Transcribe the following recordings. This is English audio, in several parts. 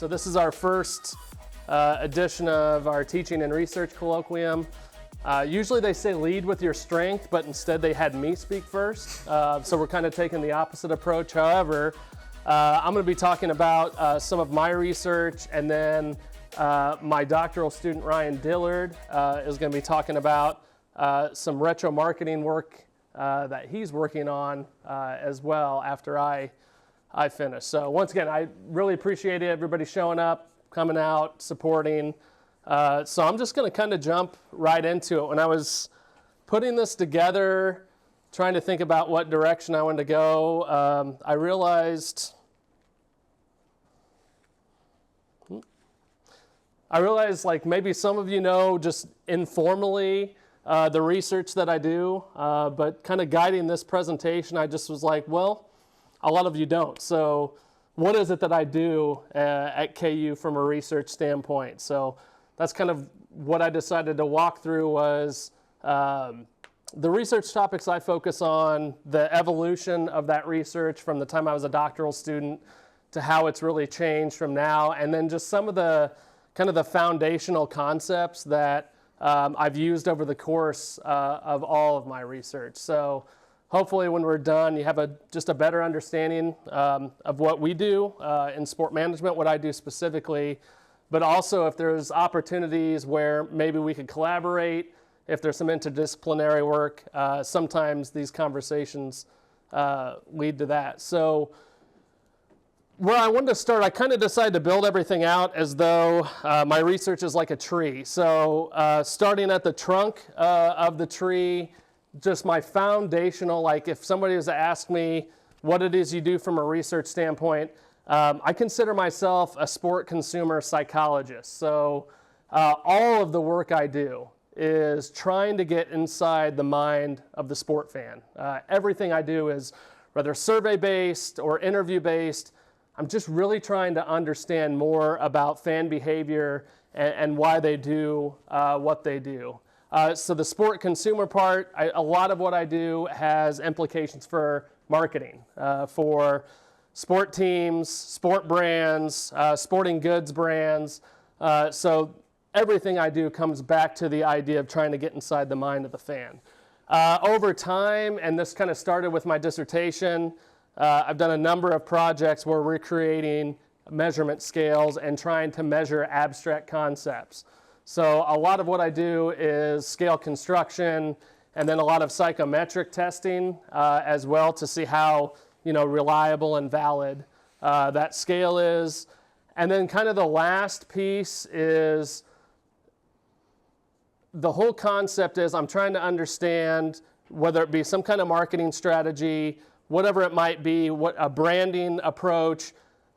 So this is our first edition of our Teaching and Research Colloquium. Usually they say lead with your strength, but instead they had me speak first. So we're kind of taking the opposite approach. However, I'm going to be talking about some of my research, and then my doctoral student Ryan Dillard is going to be talking about some retro marketing work that he's working on as well after I finish. So once again, I really appreciate everybody showing up, coming out, supporting. So I'm just going to kind of jump right into it. When I was putting this together, trying to think about what direction I wanted to go, I realized like maybe some of you know just informally the research that I do, but kind of guiding this presentation, I just was like, well, a lot of you don't. So what is it that I do at KU from a research standpoint? So that's kind of what I decided to walk through was the research topics I focus on, the evolution of that research from the time I was a doctoral student to how it's really changed from now, and then just some of the kind of the foundational concepts that I've used over the course of all of my research. So hopefully when we're done, you have just a better understanding of what we do in sport management, what I do specifically, but also if there's opportunities where maybe we could collaborate, if there's some interdisciplinary work, sometimes these conversations lead to that. So where I wanted to start, I kind of decided to build everything out as though my research is like a tree. So starting at the trunk of the tree, just my foundational, like if somebody was to ask me what it is you do from a research standpoint, I consider myself a sport consumer psychologist. So all of the work I do is trying to get inside the mind of the sport fan. Everything I do is whether survey-based or interview-based. I'm just really trying to understand more about fan behavior and why they do what they do. So the sport consumer part, a lot of what I do has implications for marketing, for sport teams, sport brands, sporting goods brands. So everything I do comes back to the idea of trying to get inside the mind of the fan. Over time, and this kind of started with my dissertation, I've done a number of projects where we're creating measurement scales and trying to measure abstract concepts. So a lot of what I do is scale construction and then a lot of psychometric testing as well to see how reliable and valid that scale is. And then kind of the last piece is the whole concept is I'm trying to understand whether it be some kind of marketing strategy, whatever it might be, what a branding approach.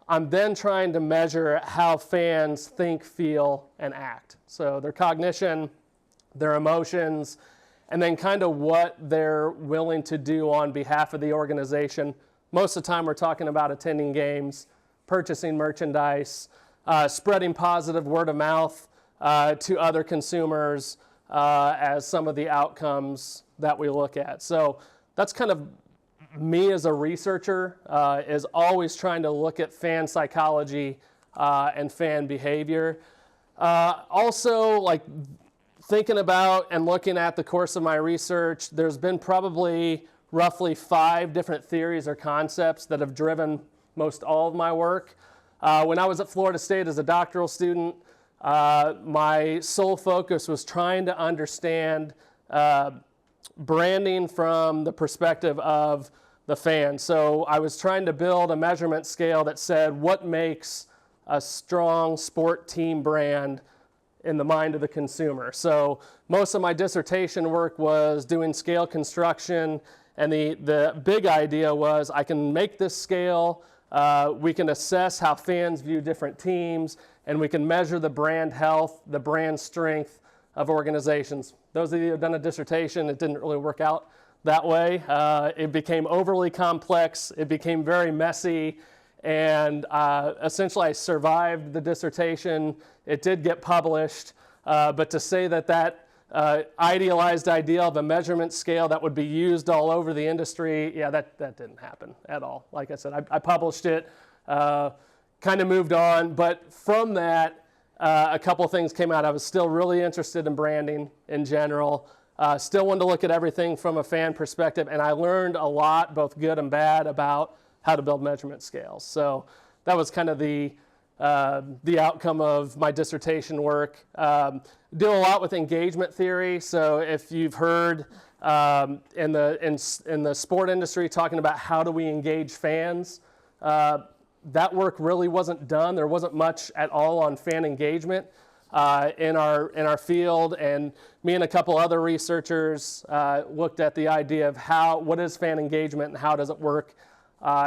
I'm then trying to measure how fans think, feel, and act. So their cognition, their emotions, and then kind of what they're willing to do on behalf of the organization. Most of the time we're talking about attending games, purchasing merchandise, spreading positive word of mouth to other consumers as some of the outcomes that we look at. So that's kind of me as a researcher is always trying to look at fan psychology and fan behavior. Also, like thinking about and looking at the course of my research, there's been probably roughly 5 different theories or concepts that have driven most all of my work. When I was at Florida State as a doctoral student, my sole focus was trying to understand branding from the perspective of the fan. So I was trying to build a measurement scale that said what makes a strong sport team brand in the mind of the consumer. So most of my dissertation work was doing scale construction, and the big idea was I can make this scale, we can assess how fans view different teams, and we can measure the brand health, the brand strength of organizations. Those of you who have done a dissertation, it didn't really work out that way. It became overly complex, it became very messy, and essentially I survived the dissertation. It did get published, but to say that idealized idea of a measurement scale that would be used all over the industry, yeah, that didn't happen at all. Like I said, I published it, kind of moved on, but from that, a couple of things came out. I was still really interested in branding in general. Still wanted to look at everything from a fan perspective, and I learned a lot, both good and bad, about how to build measurement scales. So that was kind of the outcome of my dissertation work. Do a lot with engagement theory. So if you've heard in the sport industry talking about how do we engage fans, that work really wasn't done. There wasn't much at all on fan engagement in our field, and me and a couple other researchers looked at the idea of what is fan engagement and how does it work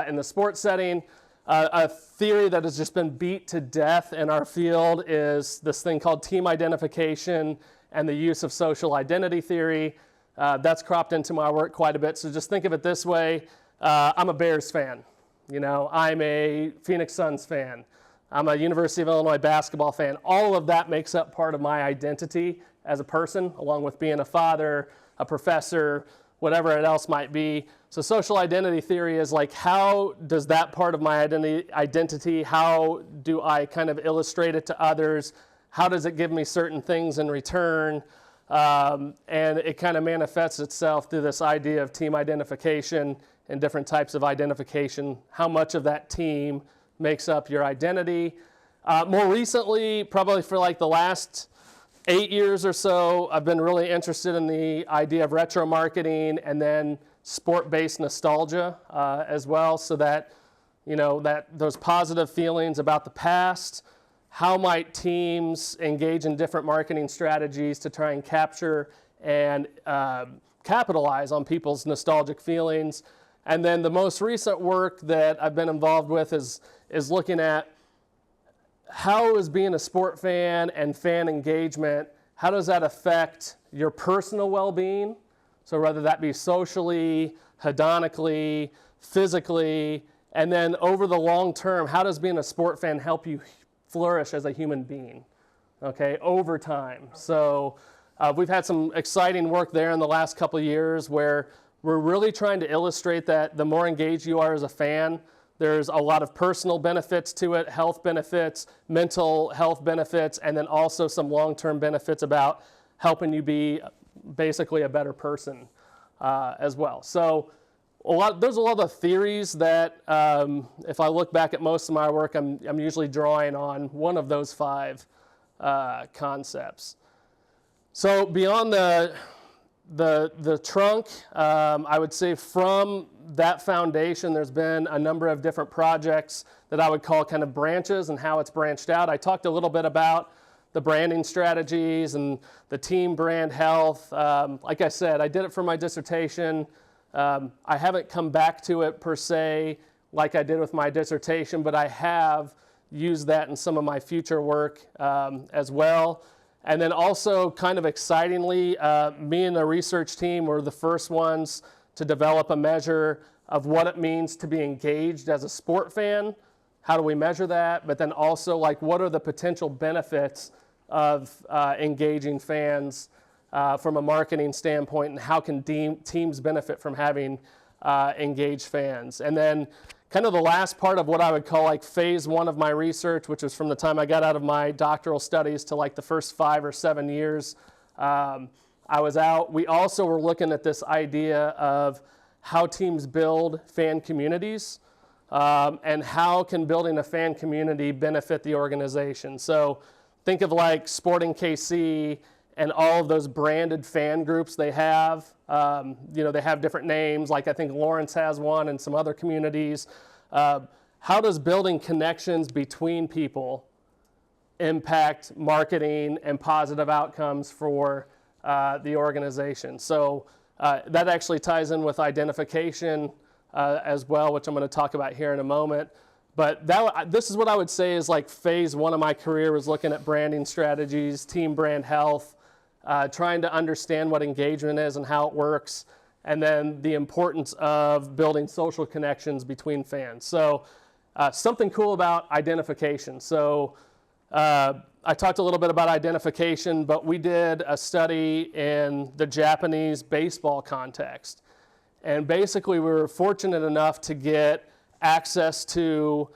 in the sports setting. A theory that has just been beat to death in our field is this thing called team identification and the use of social identity theory. That's cropped into my work quite a bit. So just think of it this way. I'm a Bears fan. I'm a Phoenix Suns fan. I'm a University of Illinois basketball fan. All of that makes up part of my identity as a person, along with being a father, a professor, whatever it else might be. So social identity theory is like, how does that part of my identity, how do I kind of illustrate it to others? How does it give me certain things in return? And it kind of manifests itself through this idea of team identification and different types of identification. How much of that team makes up your identity? More recently, probably for like the last 8 years or so, I've been really interested in the idea of retro marketing and then sport-based nostalgia as well, so that those positive feelings about the past, how might teams engage in different marketing strategies to try and capture and capitalize on people's nostalgic feelings. And then the most recent work that I've been involved with is looking at how is being a sport fan and fan engagement, how does that affect your personal well-being? So whether that be socially, hedonically, physically, and then over the long term, how does being a sport fan help you flourish as a human being, okay, over time? So we've had some exciting work there in the last couple of years where we're really trying to illustrate that the more engaged you are as a fan, there's a lot of personal benefits to it, health benefits, mental health benefits, and then also some long-term benefits about helping you be basically a better person as well. So there's a lot of theories that if I look back at most of my work, I'm usually drawing on one of those 5 concepts. So beyond the trunk, I would say from that foundation, there's been a number of different projects that I would call kind of branches and how it's branched out. I talked a little bit about the branding strategies and the team brand health. Like I said, I did it for my dissertation. I haven't come back to it per se like I did with my dissertation, but I have used that in some of my future work as well. And then also, kind of excitingly, me and the research team were the first ones to develop a measure of what it means to be engaged as a sport fan. How do we measure that? But then also, like, what are the potential benefits of engaging fans from a marketing standpoint, and how can teams benefit from having engaged fans? And then kind of the last part of what I would call like phase 1 of my research, which was from the time I got out of my doctoral studies to like the first 5 or 7 years I was out. We also were looking at this idea of how teams build fan communities and how can building a fan community benefit the organization. So think of like Sporting KC and all of those branded fan groups they have. They have different names, like I think Lawrence has one and some other communities. How does building connections between people impact marketing and positive outcomes for the organization? So that actually ties in with identification as well, which I'm going to talk about here in a moment. But this is what I would say is like phase 1 of my career, was looking at branding strategies, team brand health, trying to understand what engagement is and how it works, and then the importance of building social connections between fans. So something cool about identification. So I talked a little bit about identification, but we did a study in the Japanese baseball context. And basically we were fortunate enough to get access to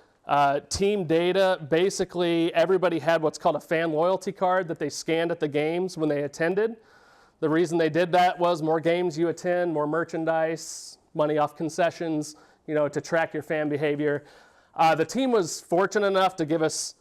Team data, basically everybody had what's called a fan loyalty card that they scanned at the games when they attended. The reason they did that was more games you attend, more merchandise, money off concessions, to track your fan behavior. The team was fortunate enough to give us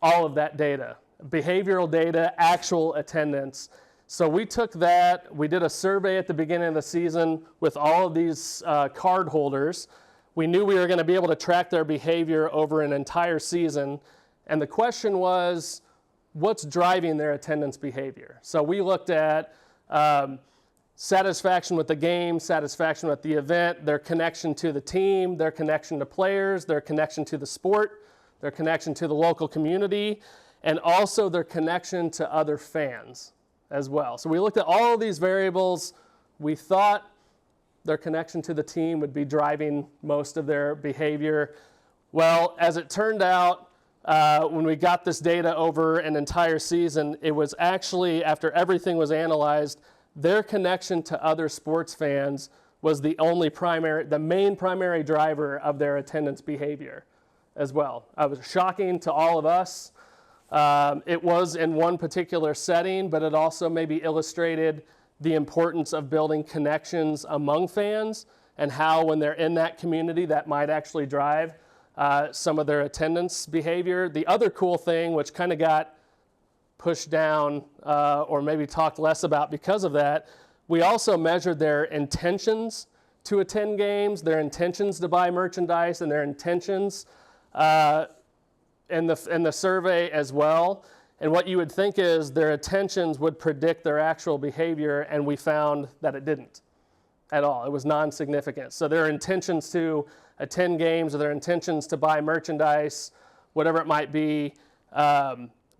all of that data, behavioral data, actual attendance. So we took that, we did a survey at the beginning of the season with all of these card holders. We knew we were going to be able to track their behavior over an entire season. And the question was, what's driving their attendance behavior? So we looked at satisfaction with the game, satisfaction with the event, their connection to the team, their connection to players, their connection to the sport, their connection to the local community, and also their connection to other fans as well. So we looked at all of these variables. We thought their connection to the team would be driving most of their behavior. Well, as it turned out, when we got this data over an entire season, it was actually, after everything was analyzed, their connection to other sports fans was the main primary driver of their attendance behavior as well. It was shocking to all of us. It was in one particular setting, but it also maybe illustrated the importance of building connections among fans and how when they're in that community that might actually drive some of their attendance behavior. The other cool thing, which kind of got pushed down or maybe talked less about because of that, we also measured their intentions to attend games, their intentions to buy merchandise, and their intentions in the survey as well. And what you would think is their attentions would predict their actual behavior, and we found that it didn't at all. It was non-significant. So their intentions to attend games or their intentions to buy merchandise, whatever it might be,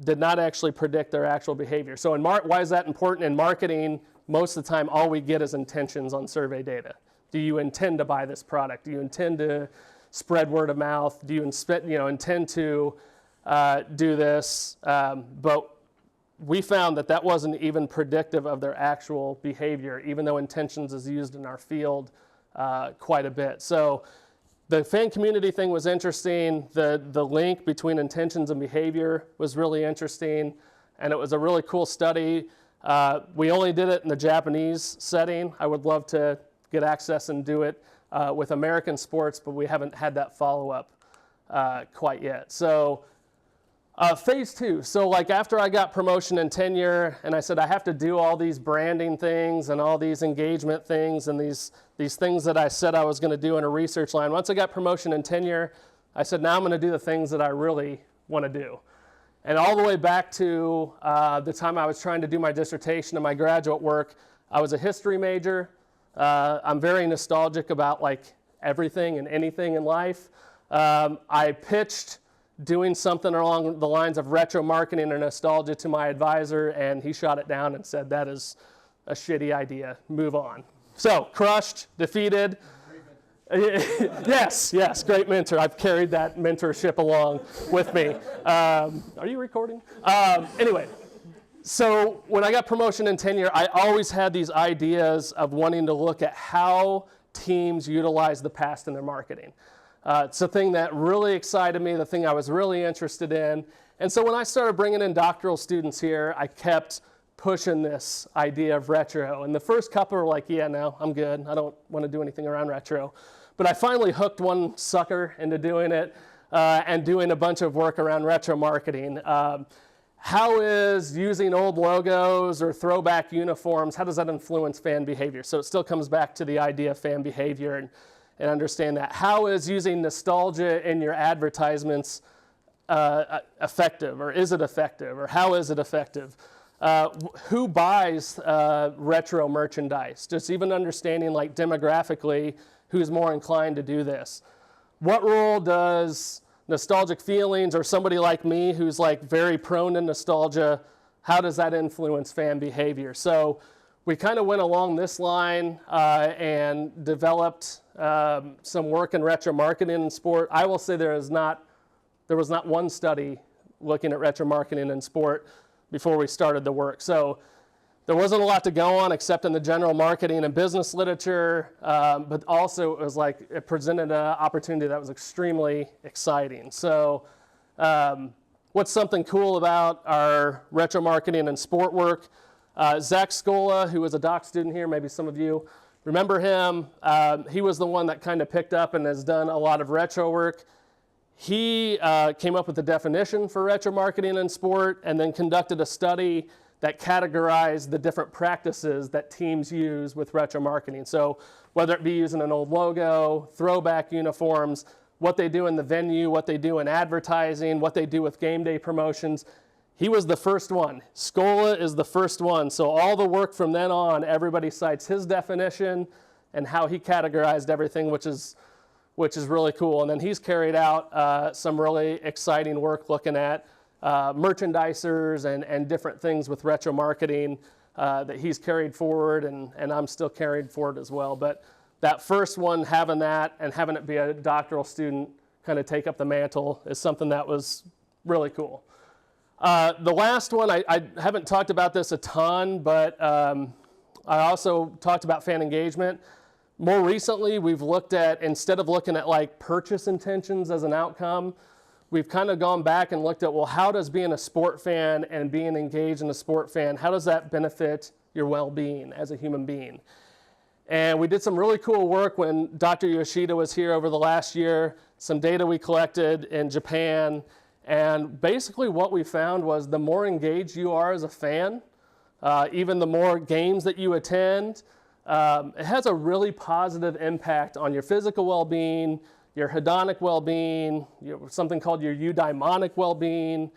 did not actually predict their actual behavior. So why is that important? In marketing, most of the time all we get is intentions on survey data. Do you intend to buy this product? Do you intend to spread word of mouth? Do you intend to do this? But we found that wasn't even predictive of their actual behavior, even though intentions is used in our field quite a bit. So the fan community thing was interesting. The link between intentions and behavior was really interesting, and it was a really cool study. We only did it in the Japanese setting. I would love to get access and do it with American sports, but we haven't had that follow-up quite yet. So phase 2. So like after I got promotion and tenure, and I said I have to do all these branding things and all these engagement things and these things that I said I was going to do in a research line. Once I got promotion and tenure, I said now I'm going to do the things that I really want to do. And all the way back to the time I was trying to do my dissertation and my graduate work, I was a history major. I'm very nostalgic about like everything and anything in life. I pitched doing something along the lines of retro marketing or nostalgia to my advisor, and he shot it down and said, that is a shitty idea, move on. So, crushed, defeated. Yes, great mentor. I've carried that mentorship along with me. Are you recording? Anyway, so when I got promotion and tenure, I always had these ideas of wanting to look at how teams utilize the past in their marketing. It's a thing that really excited me, the thing I was really interested in. And so when I started bringing in doctoral students here, I kept pushing this idea of retro. And the first couple were like, yeah, no, I'm good. I don't want to do anything around retro. But I finally hooked one sucker into doing it and doing a bunch of work around retro marketing. How is using old logos or throwback uniforms, how does that influence fan behavior? So it still comes back to the idea of fan behavior and understand that. How is using nostalgia in your advertisements effective, or is it effective, or how is it effective? Who buys retro merchandise? Just even understanding like demographically who's more inclined to do this. What role does nostalgic feelings, or somebody like me who's like very prone to nostalgia, how does that influence fan behavior? So we kind of went along this line and developed some work in retro marketing and sport. I will say there was not one study looking at retro marketing and sport before we started the work. So there wasn't a lot to go on except in the general marketing and business literature, but also it was like it presented an opportunity that was extremely exciting. So what's something cool about our retro marketing and sport work? Zach Scola, who was a doc student here, maybe some of you remember him. He was the one that kind of picked up and has done a lot of retro work. He came up with the definition for retro marketing in sport and then conducted a study that categorized the different practices that teams use with retro marketing. So whether it be using an old logo, throwback uniforms, what they do in the venue, what they do in advertising, what they do with game day promotions. He was the first one. Scola is the first one. So all the work from then on, everybody cites his definition and how he categorized everything, which is really cool. And then he's carried out some really exciting work looking at merchandisers and different things with retro marketing that he's carried forward, and I'm still carried forward as well. But that first one, having that and having it be a doctoral student kind of take up the mantle is something that was really cool. The last one, I haven't talked about this a ton, but I also talked about fan engagement. More recently, we've looked at, instead of looking at like purchase intentions as an outcome, we've kind of gone back and looked at, well, how does being a sport fan and being engaged in a sport fan, how does that benefit your well-being as a human being? And we did some really cool work when Dr. Yoshida was here over the last year, some data we collected in Japan, and basically what we found was the more engaged you are as a fan, even the more games that you attend, it has a really positive impact on your physical well-being, your hedonic well-being, something called your eudaimonic well-being.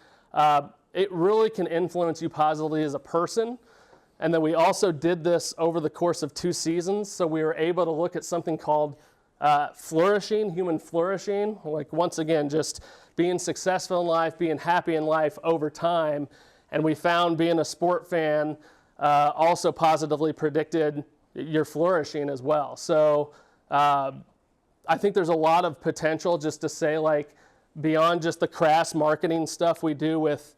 It really can influence you positively as a person. And then we also did this over the course of 2 seasons. So we were able to look at something called flourishing, human flourishing. Like once again, just being successful in life, being happy in life over time. And we found being a sport fan also positively predicted your flourishing as well. So I think there's a lot of potential just to say, like, beyond just the crass marketing stuff we do with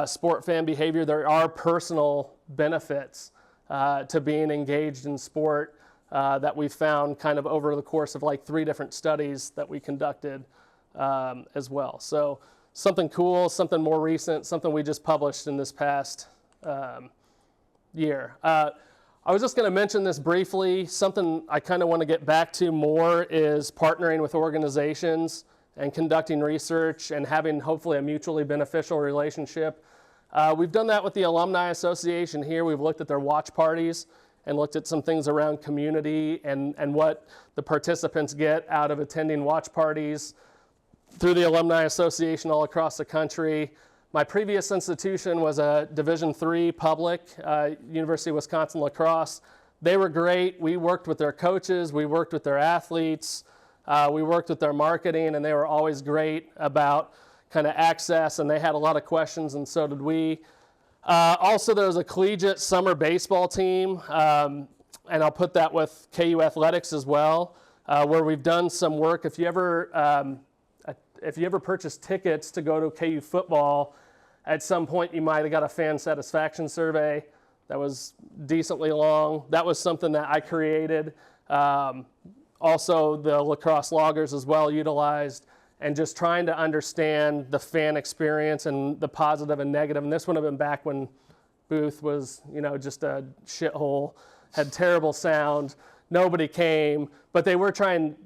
sport fan behavior, there are personal benefits to being engaged in sport that we found kind of over the course of like 3 different studies that we conducted as well. So something cool, something more recent, something we just published in this past year. I was just going to mention this briefly. Something I kind of want to get back to more is partnering with organizations and conducting research and having hopefully a mutually beneficial relationship. We've done that with the Alumni Association here. We've looked at their watch parties and looked at some things around community and what the participants get out of attending watch parties through the Alumni Association all across the country. My previous institution was a Division III public, University of Wisconsin La Crosse. They were great. We worked with their coaches. We worked with their athletes. We worked with their marketing, and they were always great about kind of access, and they had a lot of questions, and so did we. Also, there was a collegiate summer baseball team, and I'll put that with KU Athletics as well, where we've done some work. If you ever purchase tickets to go to KU football, at some point you might have got a fan satisfaction survey that was decently long. That was something that I created. Also, the lacrosse loggers as well utilized, and just trying to understand the fan experience and the positive and negative. And this would have been back when Booth was, just a shithole, had terrible sound, nobody came, but they were trying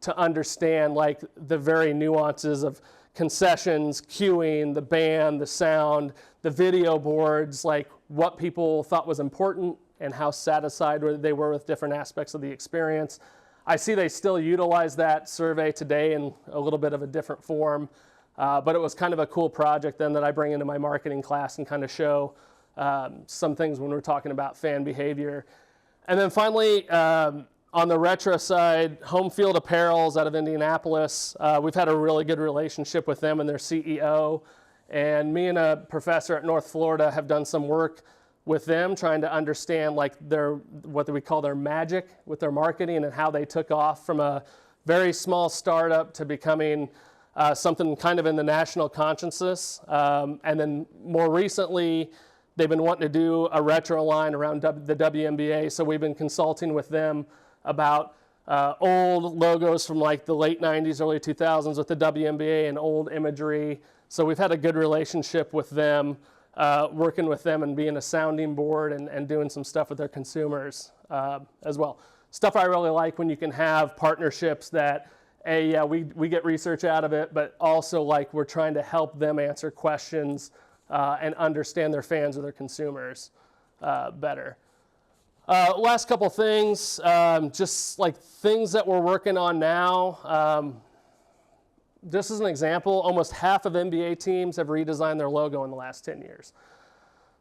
to understand like the very nuances of concessions, queuing, the band, the sound, the video boards, like what people thought was important and how satisfied they were with different aspects of the experience. I see they still utilize that survey today in a little bit of a different form, but it was kind of a cool project then that I bring into my marketing class and kind of show some things when we're talking about fan behavior. And then finally, on the retro side, Home Field Apparels out of Indianapolis, we've had a really good relationship with them and their CEO. And me and a professor at North Florida have done some work with them trying to understand like what we call their magic with their marketing and how they took off from a very small startup to becoming something kind of in the national consciousness. And then more recently, they've been wanting to do a retro line around the WNBA, so we've been consulting with them about old logos from like the late 90s, early 2000s with the WNBA and old imagery. So we've had a good relationship with them, working with them and being a sounding board and doing some stuff with their consumers as well. Stuff I really like when you can have partnerships that, we get research out of it, but also like we're trying to help them answer questions and understand their fans or their consumers better. Last couple things, just like things that we're working on now. Just as an example, almost half of NBA teams have redesigned their logo in the last 10 years.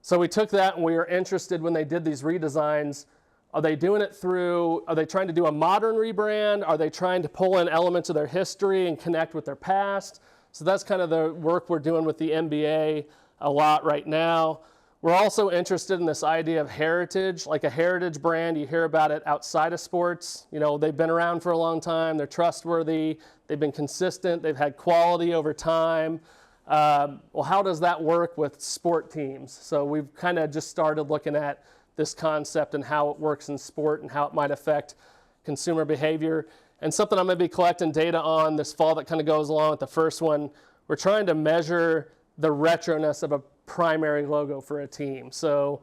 So we took that and we were interested when they did these redesigns. Are they trying to do a modern rebrand? Are they trying to pull in elements of their history and connect with their past? So that's kind of the work we're doing with the NBA a lot right now. We're also interested in this idea of heritage, like a heritage brand. You hear about it outside of sports. You know, they've been around for a long time. They're trustworthy. They've been consistent. They've had quality over time. Well, how does that work with sport teams? So we've kind of just started looking at this concept and how it works in sport and how it might affect consumer behavior. And something I'm going to be collecting data on this fall that kind of goes along with the first one, we're trying to measure the retroness of a primary logo for a team. So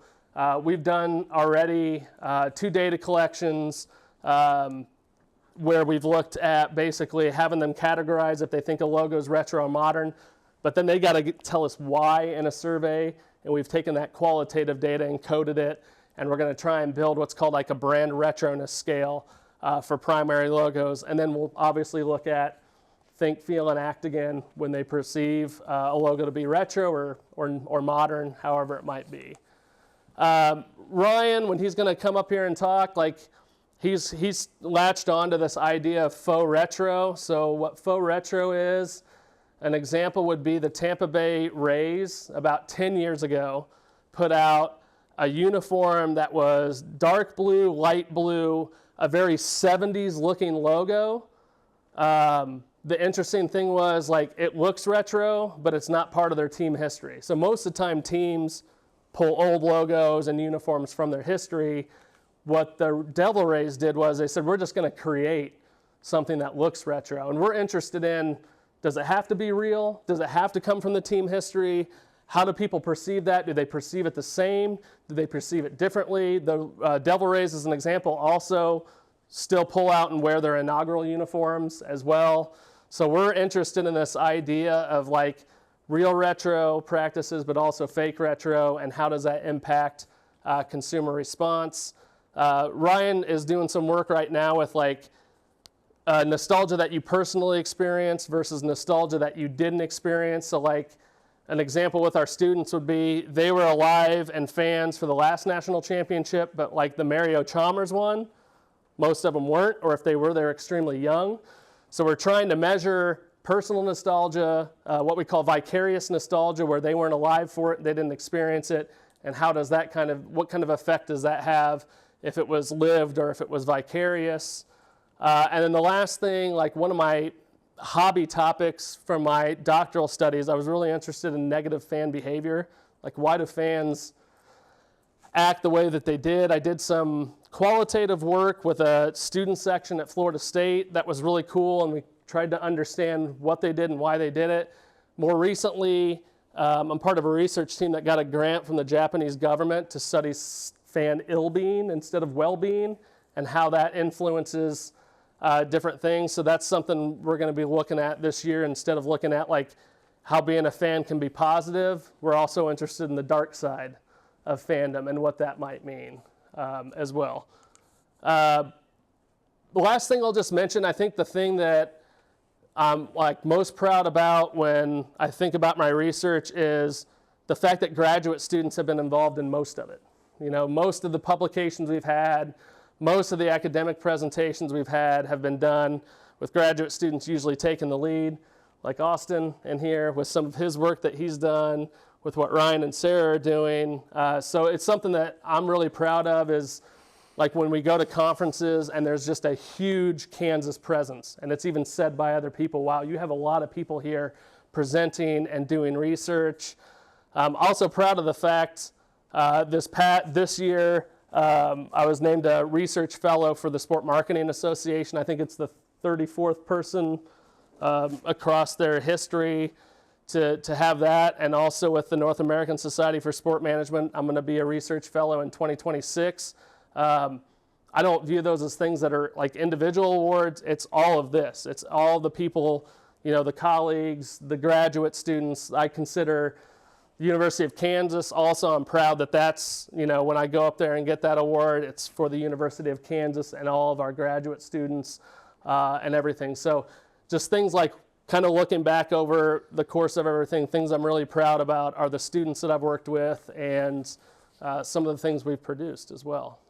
we've done already 2 data collections where we've looked at basically having them categorize if they think a logo is retro or modern, but then they got to tell us why in a survey, and we've taken that qualitative data and coded it, and we're going to try and build what's called like a brand retroness scale for primary logos, and then we'll obviously look at think, feel, and act again when they perceive a logo to be retro or modern, however it might be. Ryan, when he's going to come up here and talk, like he's latched onto this idea of faux retro. So what faux retro is, an example would be the Tampa Bay Rays about 10 years ago put out a uniform that was dark blue, light blue, a very 70s looking logo. The interesting thing was like it looks retro, but it's not part of their team history. So most of the time teams pull old logos and uniforms from their history. What the Devil Rays did was they said, we're just going to create something that looks retro. And we're interested in, does it have to be real? Does it have to come from the team history? How do people perceive that? Do they perceive it the same? Do they perceive it differently? The Devil Rays, as an example, also still pull out and wear their inaugural uniforms as well. So we're interested in this idea of like real retro practices, but also fake retro, and how does that impact consumer response? Ryan is doing some work right now with like nostalgia that you personally experienced versus nostalgia that you didn't experience. So like an example with our students would be they were alive and fans for the last national championship, but like the Mario Chalmers one, most of them weren't, or if they were, they're extremely young. So we're trying to measure personal nostalgia, what we call vicarious nostalgia, where they weren't alive for it, they didn't experience it, and how does that what kind of effect does that have if it was lived or if it was vicarious? And then the last thing, like one of my hobby topics from my doctoral studies, I was really interested in negative fan behavior. Like why do fans act the way that they did? I did some qualitative work with a student section at Florida State that was really cool, and we tried to understand what they did and why they did it. More recently, I'm part of a research team that got a grant from the Japanese government to study fan ill-being instead of well-being and how that influences different things. So that's something we're going to be looking at this year. Instead of looking at like how being a fan can be positive, we're also interested in the dark side of fandom and what that might mean as well. The last thing I'll just mention, I think the thing that I'm like most proud about when I think about my research is the fact that graduate students have been involved in most of it. You know, most of the publications we've had, most of the academic presentations we've had have been done with graduate students usually taking the lead, like Austin in here with some of his work that he's done, with what Ryan and Sarah are doing. So it's something that I'm really proud of, is like when we go to conferences and there's just a huge Kansas presence, and it's even said by other people, wow, you have a lot of people here presenting and doing research. I'm also proud of the fact This year, I was named a research fellow for the Sport Marketing Association. I think it's the 34th person across their history to have that, and also with the North American Society for Sport Management, I'm going to be a research fellow in 2026. I don't view those as things that are like individual awards. It's all of this. It's all the people, the colleagues, the graduate students. I consider the University of Kansas also. I'm proud that that's, when I go up there and get that award, it's for the University of Kansas and all of our graduate students and everything. So just things like kind of looking back over the course of everything, things I'm really proud about are the students that I've worked with and some of the things we've produced as well.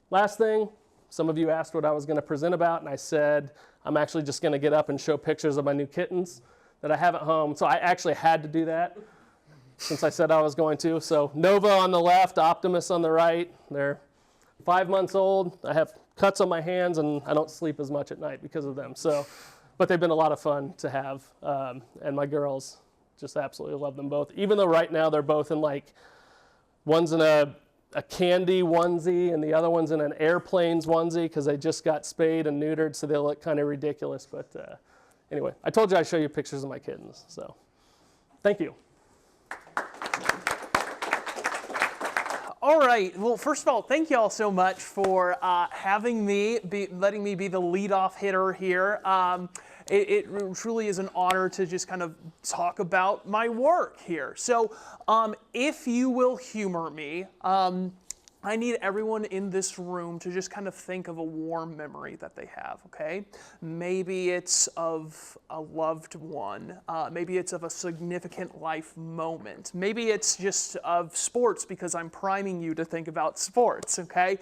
Last thing, some of you asked what I was going to present about, and I said I'm actually just going to get up and show pictures of my new kittens that I have at home. So I actually had to do that since I said I was going to. So Nova on the left, Optimus on the right. They're 5 months old. I have cuts on my hands, and I don't sleep as much at night because of them. So, but they've been a lot of fun to have, and my girls just absolutely love them both. Even though right now they're both in one's in a candy onesie and the other one's in an airplanes onesie because they just got spayed and neutered, so they look kind of ridiculous. But anyway, I told you I'd show you pictures of my kittens. So thank you. All right. Well, first of all, thank you all so much for letting me be the leadoff hitter here. It truly is an honor to just kind of talk about my work here. So if you will humor me, I need everyone in this room to just kind of think of a warm memory that they have, okay? Maybe it's of a loved one. Maybe it's of a significant life moment. Maybe it's just of sports because I'm priming you to think about sports, okay?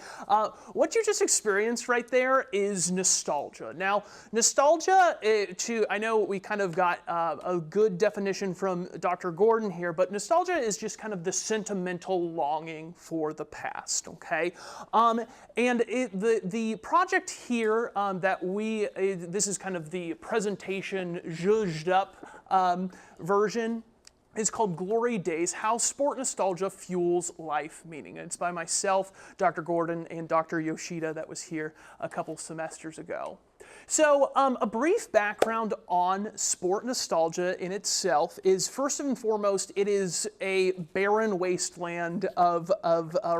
What you just experienced right there is nostalgia. Now, nostalgia, I know we kind of got a good definition from Dr. Gordon here, but nostalgia is just kind of the sentimental longing for the past. Okay, and the project here this is kind of the presentation zhuzhed up version, is called Glory Days, How Sport Nostalgia Fuels Life Meaning. And it's by myself, Dr. Gordon, and Dr. Yoshida that was here a couple semesters ago. So a brief background on sport nostalgia in itself is, first and foremost, it is a barren wasteland of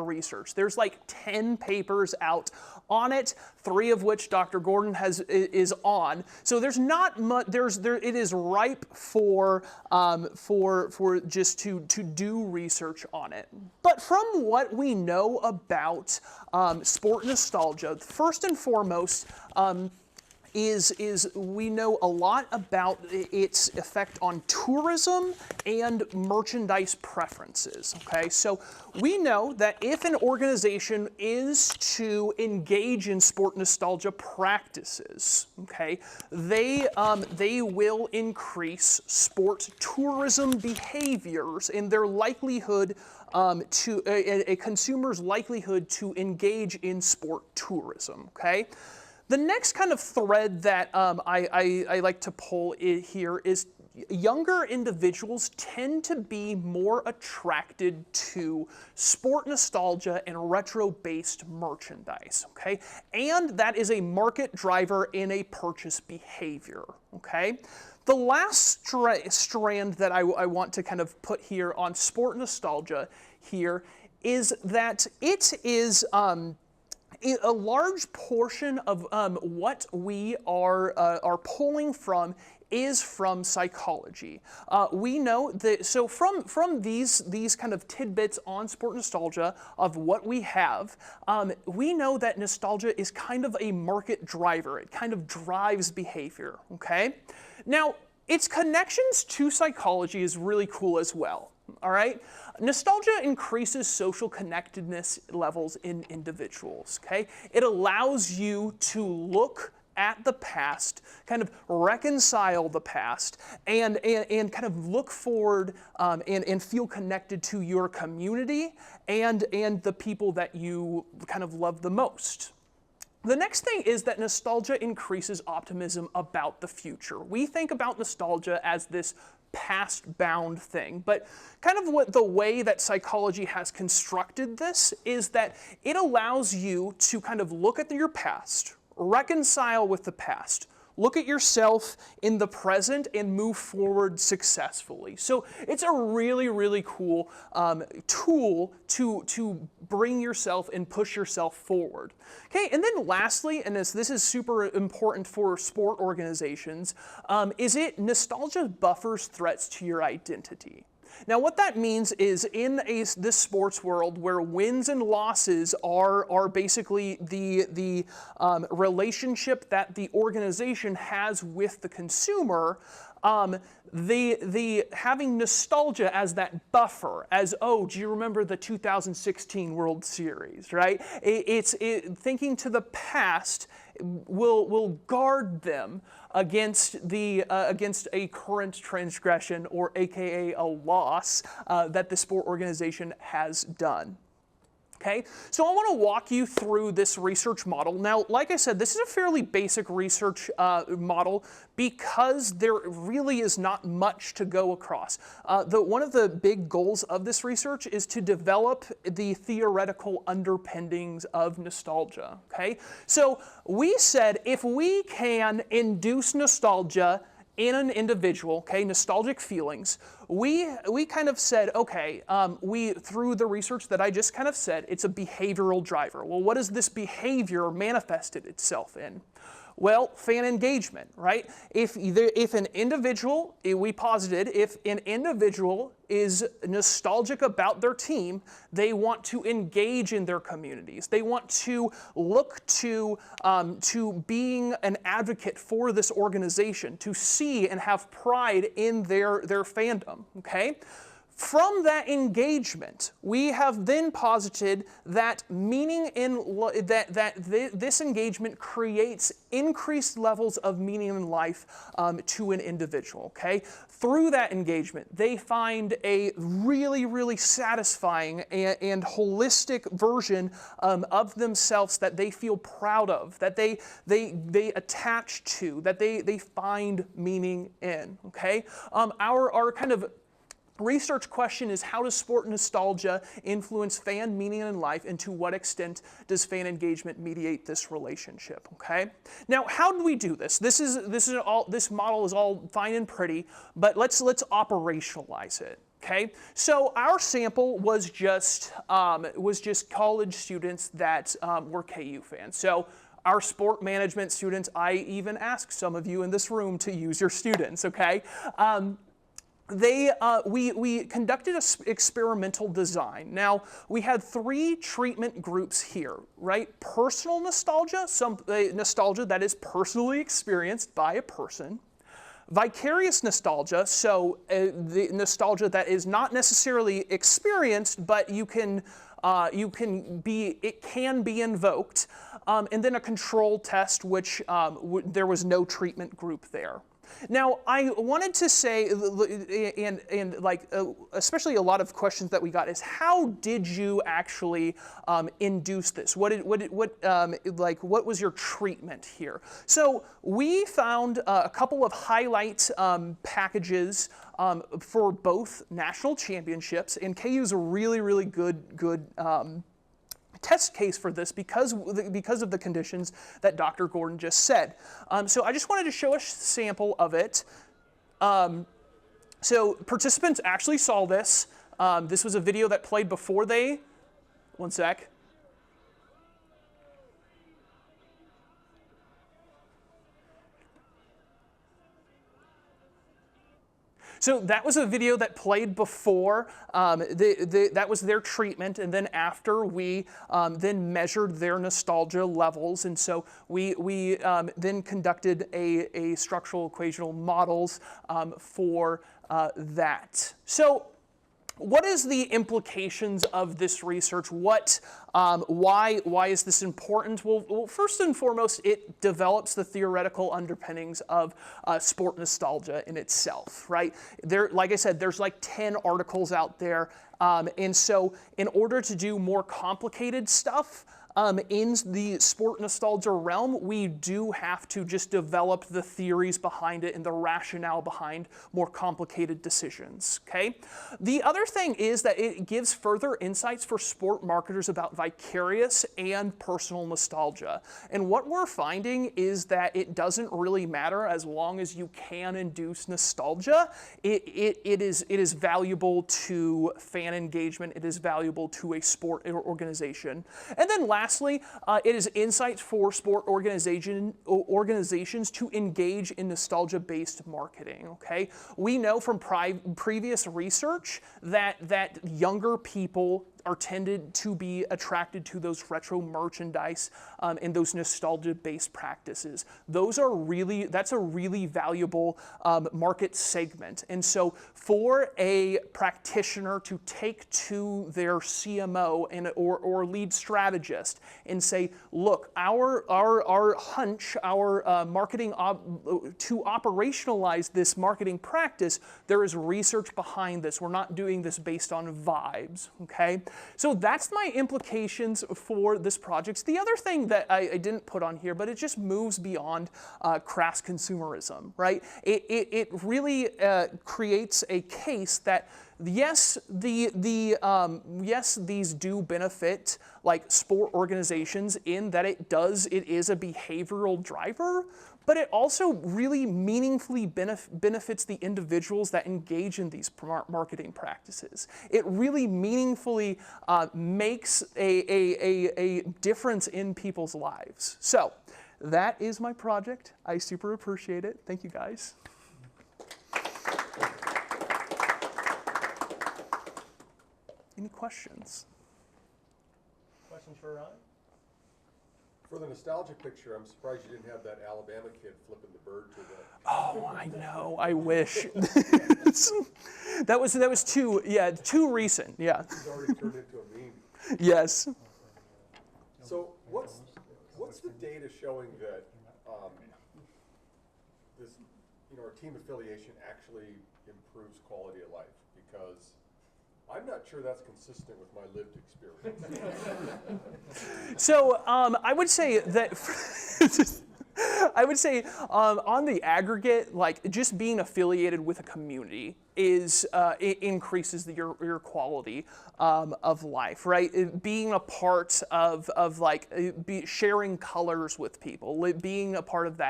research. There's like 10 papers out on it, 3 of which Dr. Gordon is on. So there's not much. It is ripe for just to do research on it. But from what we know about sport nostalgia, first and foremost, is we know a lot about its effect on tourism and merchandise preferences, okay? So we know that if an organization is to engage in sport nostalgia practices, okay, they will increase sport tourism behaviors and their likelihood to a consumer's likelihood to engage in sport tourism, okay? The next kind of thread that I like to pull here is younger individuals tend to be more attracted to sport nostalgia and retro-based merchandise, okay? And that is a market driver in a purchase behavior, okay? The last strand that I want to kind of put here on sport nostalgia here is that it is a large portion of what we are pulling from is from psychology. We know that, so from these kind of tidbits on sport nostalgia of what we have, we know that nostalgia is kind of a market driver. It kind of drives behavior, okay? Now, its connections to psychology is really cool as well. All right? Nostalgia increases social connectedness levels in individuals, okay? It allows you to look at the past, kind of reconcile the past, and kind of look forward and feel connected to your community and the people that you kind of love the most. The next thing is that nostalgia increases optimism about the future. We think about nostalgia as this past-bound thing, but kind of what the way that psychology has constructed this is that it allows you to kind of look at your past, reconcile with the past, look at yourself in the present, and move forward successfully. So it's a really, really cool tool to bring yourself and push yourself forward. Okay, and then lastly, and this is super important for sport organizations, nostalgia buffers threats to your identity. Now, what that means is in this sports world where wins and losses are basically the relationship that the organization has with the consumer, the having nostalgia as that buffer, as, oh, do you remember the 2016 World Series, right? Thinking to the past will guard them against a current transgression, or AKA a loss that the sport organization has done. Okay, so I want to walk you through this research model. Now, like I said, this is a fairly basic research model because there really is not much to go across. One of the big goals of this research is to develop the theoretical underpinnings of nostalgia. Okay, so we said if we can induce nostalgia in an individual, okay, nostalgic feelings, we kind of said, okay, through the research that I just kind of said, it's a behavioral driver. Well, what does this behavior manifested itself in? Well, fan engagement, right? If an individual, we posited, if an individual is nostalgic about their team, they want to engage in their communities. They want to look to being an advocate for this organization, to see and have pride in their fandom, okay? From that engagement, we have then posited that meaning this engagement creates increased levels of meaning in life to an individual, okay? Through that engagement, they find a really, really satisfying and holistic version of themselves that they feel proud of, that they attach to, that they find meaning in, okay? Our kind of research question is, how does sport nostalgia influence fan meaning in life, and to what extent does fan engagement mediate this relationship? Okay. Now, how do we do this? This model is all fine and pretty, but let's operationalize it. Okay. So our sample was just college students that were KU fans. So our sport management students, I even asked some of you in this room to use your students. Okay. We conducted an experimental design. Now, we had 3 treatment groups here, right? Personal nostalgia, nostalgia that is personally experienced by a person. Vicarious nostalgia, so the nostalgia that is not necessarily experienced, but it can be invoked. And then a control test, which there was no treatment group there. Now, I wanted to say, especially a lot of questions that we got is, how did you actually induce this? What was your treatment here? So we found a couple of highlight packages for both national championships, and KU's a really, really good test case for this because of the conditions that Dr. Gordon just said. So I just wanted to show a sample of it. So participants actually saw this. This was a video that played before they, one sec. So that was a video that played before, that was their treatment, and then after we then measured their nostalgia levels, and so we then conducted a structural equational models for that. So what is the implications of this research? Why is this important? Well, first and foremost, it develops the theoretical underpinnings of sport nostalgia in itself, right? Like I said, there's like 10 articles out there, and so in order to do more complicated stuff, in the sport nostalgia realm, we do have to just develop the theories behind it and the rationale behind more complicated decisions, okay? The other thing is that it gives further insights for sport marketers about vicarious and personal nostalgia. And what we're finding is that it doesn't really matter as long as you can induce nostalgia. It is valuable to fan engagement. It is valuable to a sport organization. And then lastly, it is insights for sport organizations to engage in nostalgia-based marketing, okay? We know from previous research that younger people are tended to be attracted to those retro merchandise and those nostalgia-based practices. That's a really valuable market segment. And so for a practitioner to take to their CMO or lead strategist and say, look, our hunch, our marketing, to operationalize this marketing practice, there is research behind this. We're not doing this based on vibes, okay? So that's my implications for this project. The other thing that I didn't put on here, but it just moves beyond crass consumerism, right? It really creates a case that yes, yes, these do benefit like sport organizations in that it is a behavioral driver, but it also really meaningfully benefits the individuals that engage in these marketing practices. It really meaningfully makes a difference in people's lives. So that is my project. I super appreciate it. Thank you, guys. Any questions? Questions for Ryan? For the nostalgia picture, I'm surprised you didn't have that Alabama kid flipping the bird to the... Oh, I know. I wish. that was too recent. Yeah. He's already turned into a meme. Yes. So what's the data showing that this, our team affiliation actually improves quality of life? Because I'm not sure that's consistent with my lived experience. So I would say that on the aggregate, like just being affiliated with a community it increases your quality of life, right? Being a part of sharing colors with people, being a part of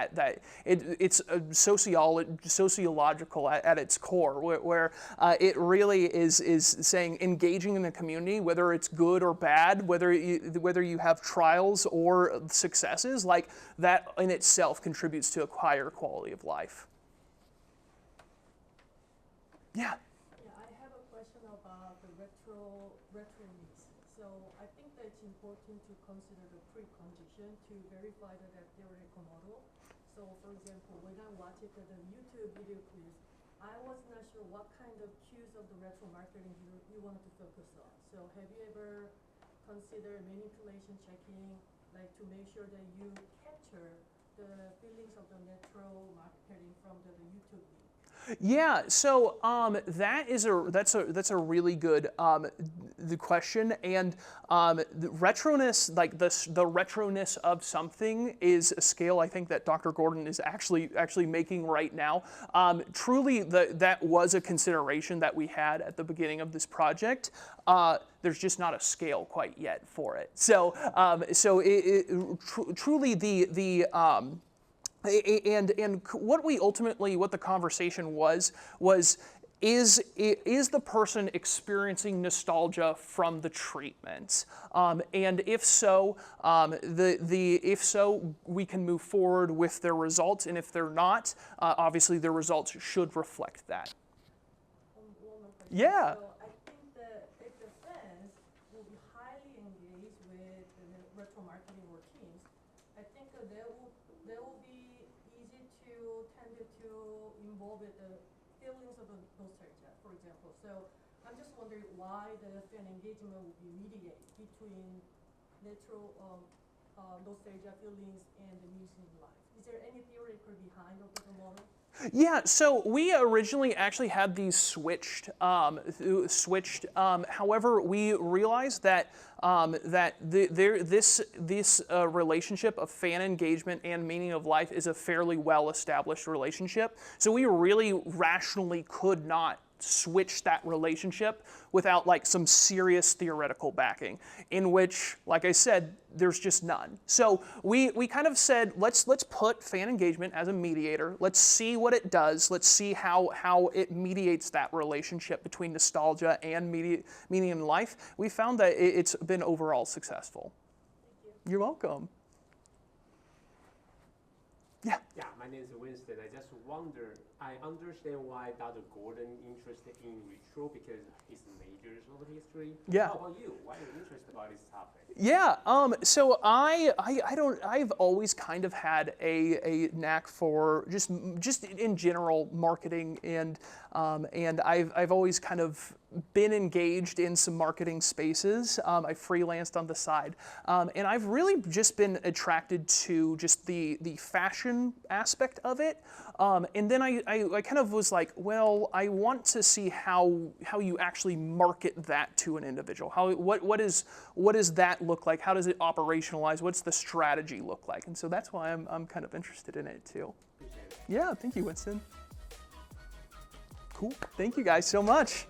it's sociological at its core, where it really is saying engaging in a community, whether it's good or bad, whether you have trials or successes, like that in itself contributes to a higher quality of life. Yeah. Yeah, I have a question about the retro mix. So I think that it's important to consider the precondition to verify the theoretical model. So for example, when I watched the YouTube video clips, I was not sure what kind of cues of the retro marketing you wanted to focus on. So have you ever considered manipulation checking, like to make sure that you capture the feelings of the retro marketing from the YouTube video? Yeah, so that's a really good the question, and the retroness, like the retroness of something, is a scale I think that Dr. Gordon is actually making right now. Truly, that was a consideration that we had at the beginning of this project. There's just not a scale quite yet for it. So truly And what the conversation was is the person experiencing nostalgia from the treatment? And if so, we can move forward with their results, and if they're not, obviously their results should reflect that. One more question. Yeah. So I think that if the fans will be highly engaged with the retro marketing or teams, I think that they will be easy to tend to involve with the feelings of nostalgia, for example. So I'm just wondering why the fan engagement will be mediated between retro nostalgia feelings and the music in life. Is there any theoretical behind of the model? Yeah, so we originally actually had these switched. However, we realized that this relationship of fan engagement and meaning of life is a fairly well-established relationship. So we really rationally could not switch that relationship without like some serious theoretical backing, in which, like I said, there's just none. So we kind of said, let's put fan engagement as a mediator. Let's see what it does. Let's see how it mediates that relationship between nostalgia and meaning in life. We found that it's been overall successful. Thank you. You're welcome. Yeah. Yeah, my name is Winston. I just wonder, I understand why Dr. Gordon interested in retro because his majors of history. Yeah. How about you? Why are you interested about this topic? Yeah, so I've always kind of had a knack for just in general marketing, and I've always kind of been engaged in some marketing spaces. I freelanced on the side, and I've really just been attracted to just the fashion aspect of it. And then I kind of was like, well, I want to see how you actually market that to an individual. What does that look like? How does it operationalize? What's the strategy look like? And so that's why I'm kind of interested in it too. Appreciate it. Yeah, thank you, Winston. Cool. Thank you guys so much.